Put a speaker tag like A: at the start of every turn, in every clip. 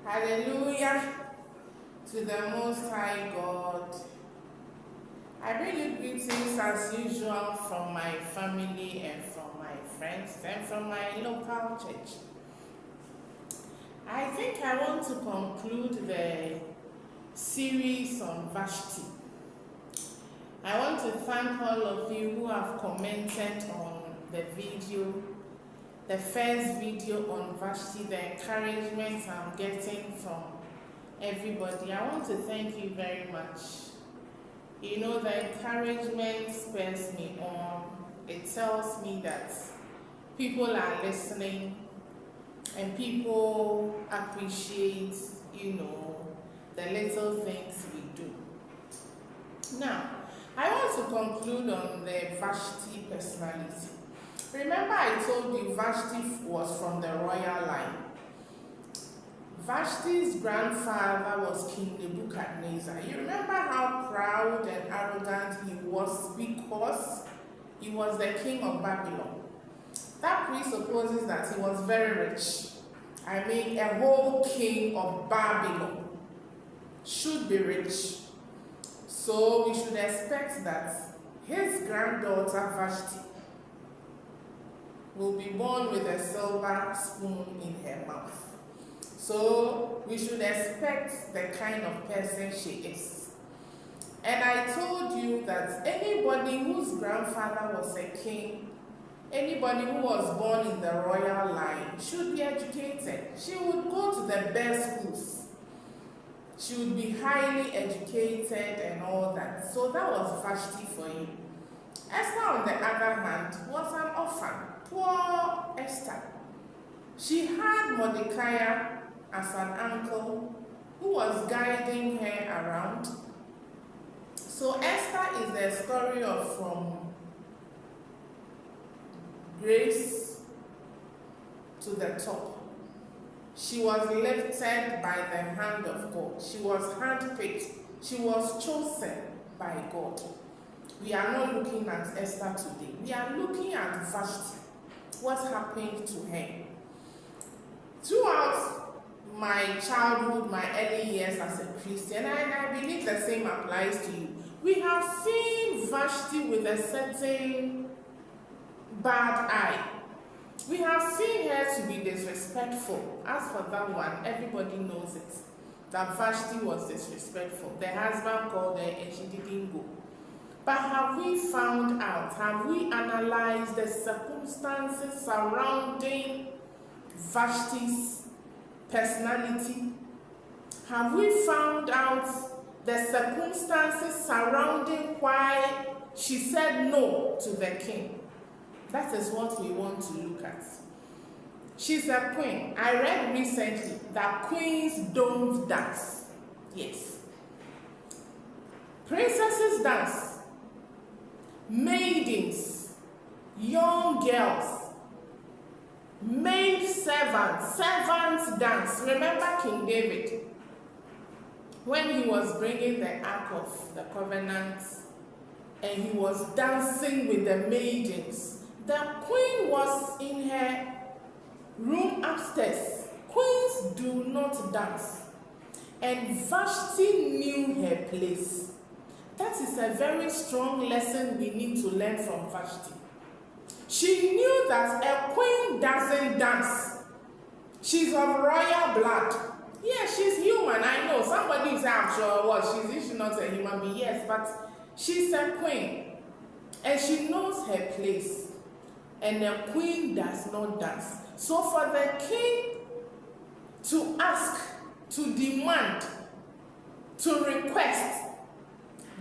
A: Hallelujah to the Most High God. I bring you greetings as usual from my family and from my friends and from my local church. I think I want to conclude the series on Vashti. I want to thank all of you who have commented on the video, the first video on Vashti, the encouragement I'm getting from everybody. I want to thank you very much. You know, the encouragement spurs me on. It tells me that people are listening and people appreciate, the little things we do. Now, I want to conclude on the Vashti personality. Remember I told you Vashti was from the royal line. Vashti's grandfather was King Nebuchadnezzar. You remember how proud and arrogant he was because he was the king of Babylon. That presupposes that he was very rich. I mean, a whole king of Babylon should be rich. So we should expect that his granddaughter Vashti will be born with a silver spoon in her mouth. So we should expect the kind of person she is. And I told you that anybody whose grandfather was a king, anybody who was born in the royal line should be educated. She would go to the best schools. She would be highly educated and all that. So that was Vashti for you. Esther, on the other hand, was an orphan. Poor Esther. She had Mordecai as an uncle who was guiding her around. So Esther is the story of from grace to the top. She was lifted by the hand of God. She was handpicked. She was chosen by God. We are not looking at Esther today. We are looking at Vashti. What happened to her? Throughout my childhood, my early years as a Christian, and I believe the same applies to you, we have seen Vashti with a certain bad eye. We have seen her to be disrespectful. As for that one, everybody knows it, that Vashti was disrespectful. The husband called her and she didn't go. But have we found out, have we analyzed the circumstances surrounding Vashti's personality? Have we found out the circumstances surrounding why she said no to the king? That is what we want to look at. She's a queen. I read recently that queens don't dance. Yes. Princesses dance. Maidens, young girls, maid servants, servants dance. Remember King David, when he was bringing the Ark of the Covenant and he was dancing with the maidens. The queen was in her room upstairs. Queens do not dance. And Vashti knew her place. That is a very strong lesson we need to learn from Vashti. She knew that a queen doesn't dance. She's of royal blood. Yeah, she's human, I know. Somebody will say, I'm sure, well, she's not a human being. Yes, but she's a queen. And she knows her place. And a queen does not dance. So for the king to ask, to demand, to request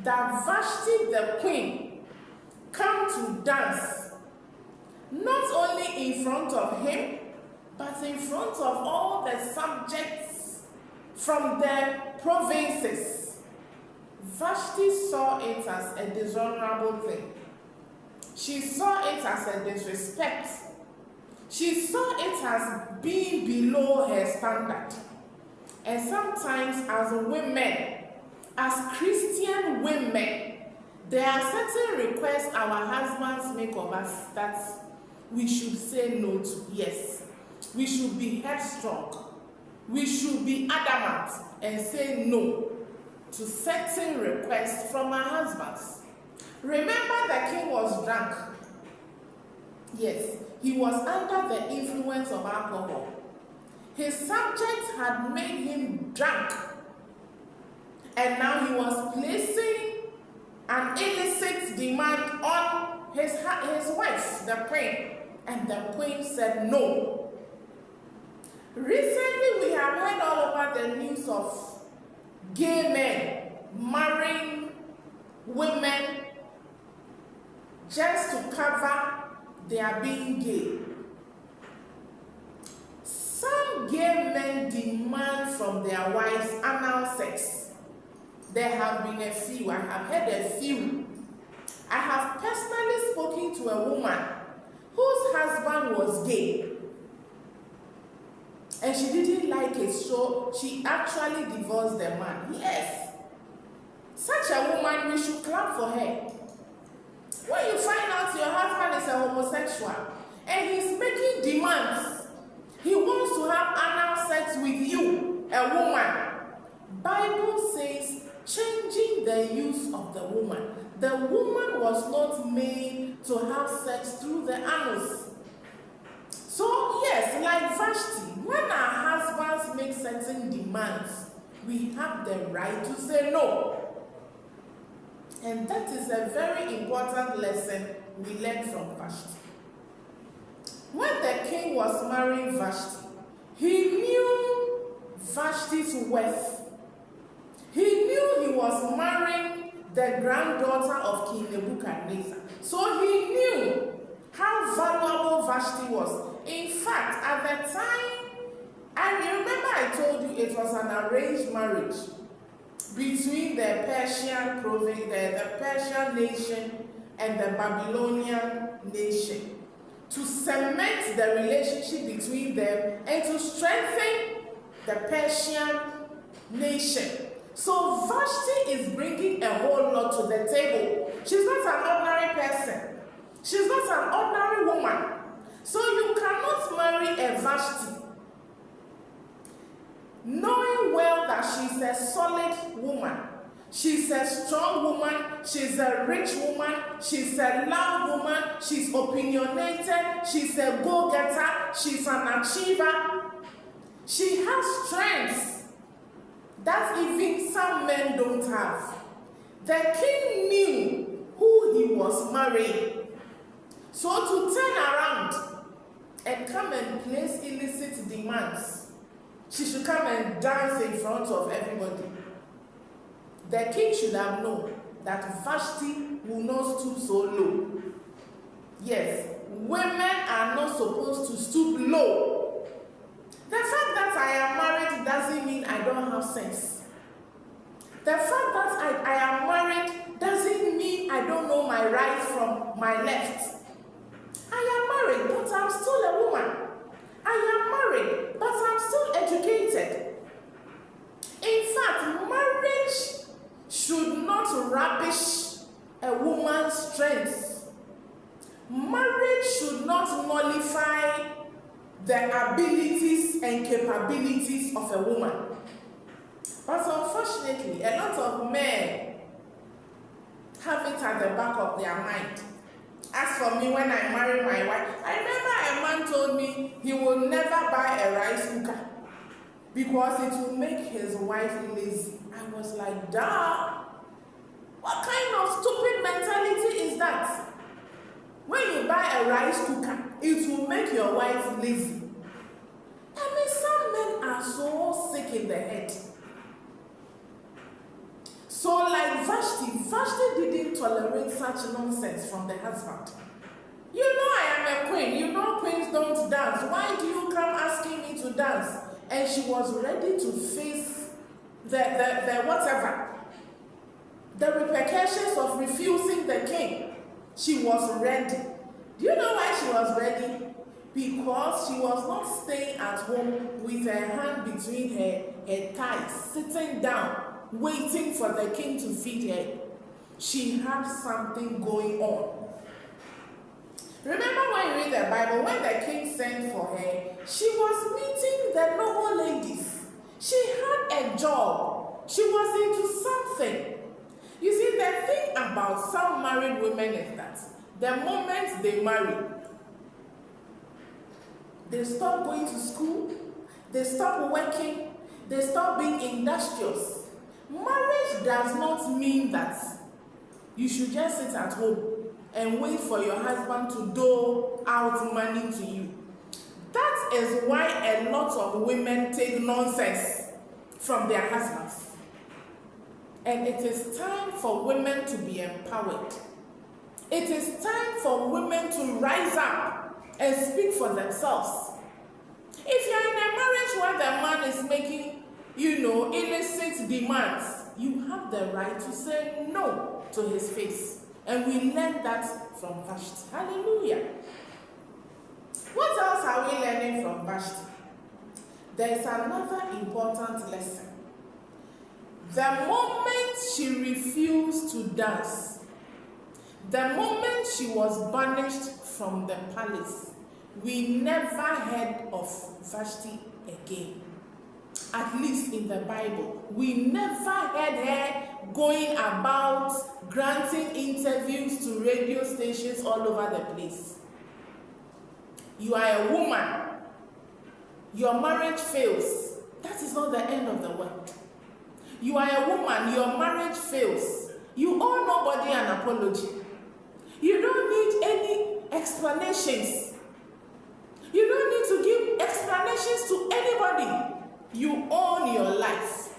A: that Vashti the queen come to dance, not only in front of him, but in front of all the subjects from the provinces, Vashti saw it as a dishonorable thing. She saw it as a disrespect. She saw it as being below her standard. And sometimes as women, as Christian women, there are certain requests our husbands make of us that we should say no to. Yes, we should be headstrong. we should be adamant and say no to certain requests from our husbands. Remember, the king was drunk. Yes, he was under the influence of alcohol. His subjects had made him drunk, and now he was placing an illicit demand on his wife, the queen, and the queen said no. Recently, we have heard all over the news of gay men marrying women just to cover their being gay. Some gay men demand from their wives anal sex. There have been a few. I have heard a few. I have personally spoken to a woman whose husband was gay, and she didn't like it, so she actually divorced the man. Yes, such a woman, we should clap for her. When you find out your husband is a homosexual and he's making demands, he wants to have anal sex with you, a woman. Bible says changing the use of the woman. The woman was not made to have sex through the anus. So yes, like Vashti, when our husbands make certain demands, we have the right to say no. And that is a very important lesson we learn from Vashti. When the king was marrying Vashti, he knew Vashti's worth. He knew he was marrying the granddaughter of King Nebuchadnezzar. So he knew how valuable Vashti was. In fact, at the time, I remember I told you it was an arranged marriage between the Persian province, the Persian nation and the Babylonian nation, to cement the relationship between them and to strengthen the Persian nation. So Vashti is bringing a whole lot to the table. She's not an ordinary person. She's not an ordinary woman. So you cannot marry a Vashti knowing well that she's a solid woman, she's a strong woman, she's a rich woman, she's a loud woman, she's opinionated, she's a go-getter, she's an achiever. She has strengths that even some men don't have. The king knew who he was marrying. So to turn around and come and place illicit demands, she should come and dance in front of everybody. The king should have known that Vashti will not stoop so low. Yes, women are not supposed to stoop low. The fact that I am married doesn't mean I don't have sense. The fact that I am married doesn't mean I don't know my right from my left. I am married, but I'm still a woman. I am married, but I'm still educated. In fact, marriage should not rubbish a woman's strength. Marriage should not nullify the abilities and capabilities of a woman. But unfortunately, a lot of men have it at the back of their mind. As for me, when I married my wife, I remember a man told me he will never buy a rice cooker because it will make his wife lazy. I was like, duh. What kind of stupid mentality is that? When you buy a rice cooker, it will make your wife lazy. I mean, some men are so sick in the head. So like Vashti didn't tolerate such nonsense from the husband. You know I am a queen. You know queens don't dance. Why do you come asking me to dance? And she was ready to face the whatever. The repercussions of refusing the king. She was ready. Do you know why she was ready? Because she was not staying at home with her hand between her thighs, sitting down, waiting for the king to feed her. She had something going on. Remember when you read the Bible, when the king sent for her, she was meeting the noble ladies. job. She was into something. You see, the thing about some married women is that the moment they marry, they stop going to school, they stop working, they stop being industrious. Marriage does not mean that you should just sit at home and wait for your husband to dole out money to you. That is why a lot of women take nonsense from their husbands. And it is time for women to be empowered. It is time for women to rise up and speak for themselves. If you're in a marriage where the man is making, illicit demands, you have the right to say no to his face. And we learned that from Vashti. Hallelujah. What else are we learning from Vashti? There is another important lesson. The moment she refused to dance, the moment she was banished from the palace, we never heard of Vashti again. At least in the Bible. We never heard her going about granting interviews to radio stations all over the place. You are a woman. Your marriage fails. That is not the end of the world. You are a woman. Your marriage fails. You owe nobody an apology. You don't need any explanations. You don't need to give explanations to anybody. You own your life.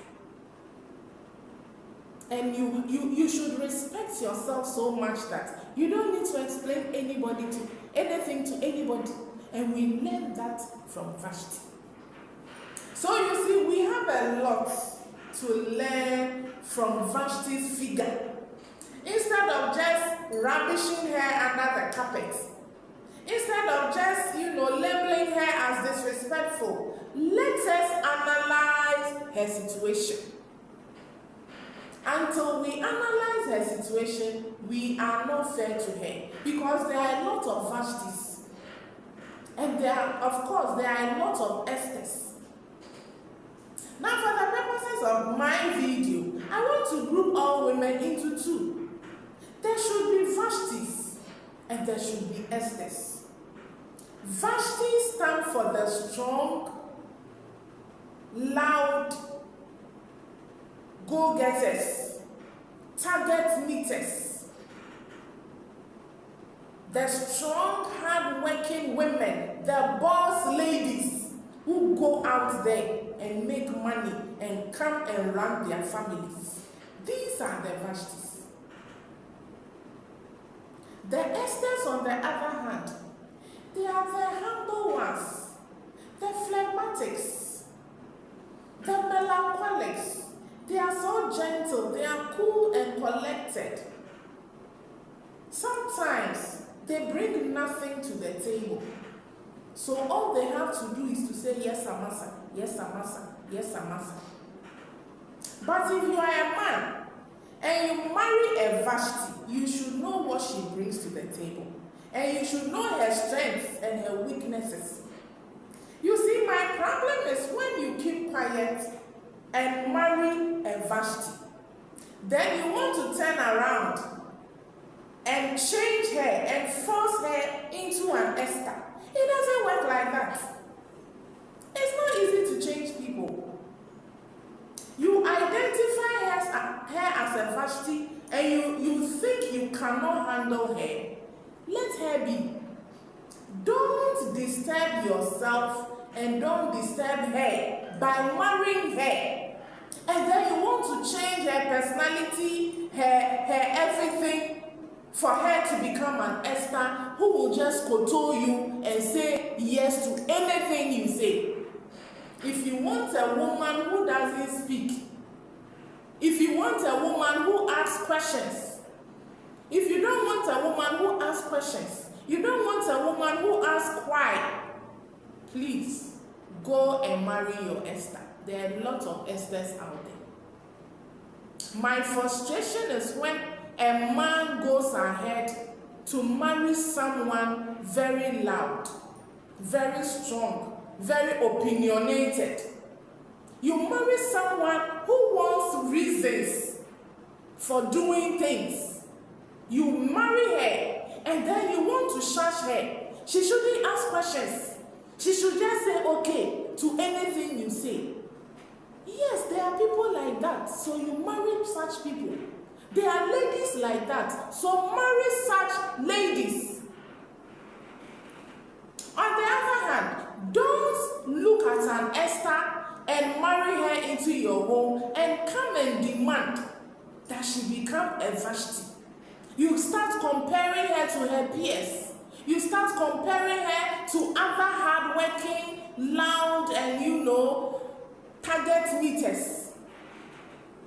A: And you should respect yourself so much that you don't need to explain anything to anybody. And we learned that from Vashti. So you see, we have a lot to learn from Vashti's figure. Instead of just rubbishing her under the carpet, instead of just, labeling her as disrespectful, let us analyze her situation. Until we analyze her situation, we are not fair to her. Because there are a lot of Vashtis. And there are a lot of Esthers. Now, for the purposes of my video, I want to group all women into two. There should be Vashtis and there should be Esthers. Vashti stands for the strong, loud, go-getters, target meeters. The strong, hard-working women, the boss ladies who go out there and make money and come and run their families. These are the Vashtis. The Esthers, on the other hand, they are the humble ones, the phlegmatics, the melancholics. They are so gentle, they are cool and collected. Sometimes they bring nothing to the table. So all they have to do is to say, yes, Amasa, yes, Amasa, yes, Amasa. But if you are a man and you marry a Vashti, you should know what she brings to the table. And you should know her strengths and her weaknesses. You see, my problem is when you keep quiet and marry a Vashti, then you want to turn around and change her and force her into an Esther. It doesn't work like that. It's not easy to change people. You identify her as a Vashti and you think you cannot handle her. Let her be. Don't disturb yourself and don't disturb her by marrying her. And then you want to change her personality, her everything, for her to become an Esther who will just kowtow you and say yes to anything you say. If you want a woman who doesn't speak, if you want a woman who asks questions, if you don't want a woman who asks questions, you don't want a woman who asks why, please go and marry your Esther. There are lots of Esthers out there. My frustration is when a man goes ahead to marry someone very loud, very strong, very opinionated. You marry someone who wants reasons for doing things. You marry her and then you want to shush her. She shouldn't ask questions. She should just say okay to anything you say. Yes, there are people like that, so you marry such people. There are ladies like that, so marry such ladies. On the other hand, don't look at an Esther and marry her into your home and come and demand that she become a Vashti. You start comparing her to her peers. You start comparing her to other hardworking, loud, and target meeters.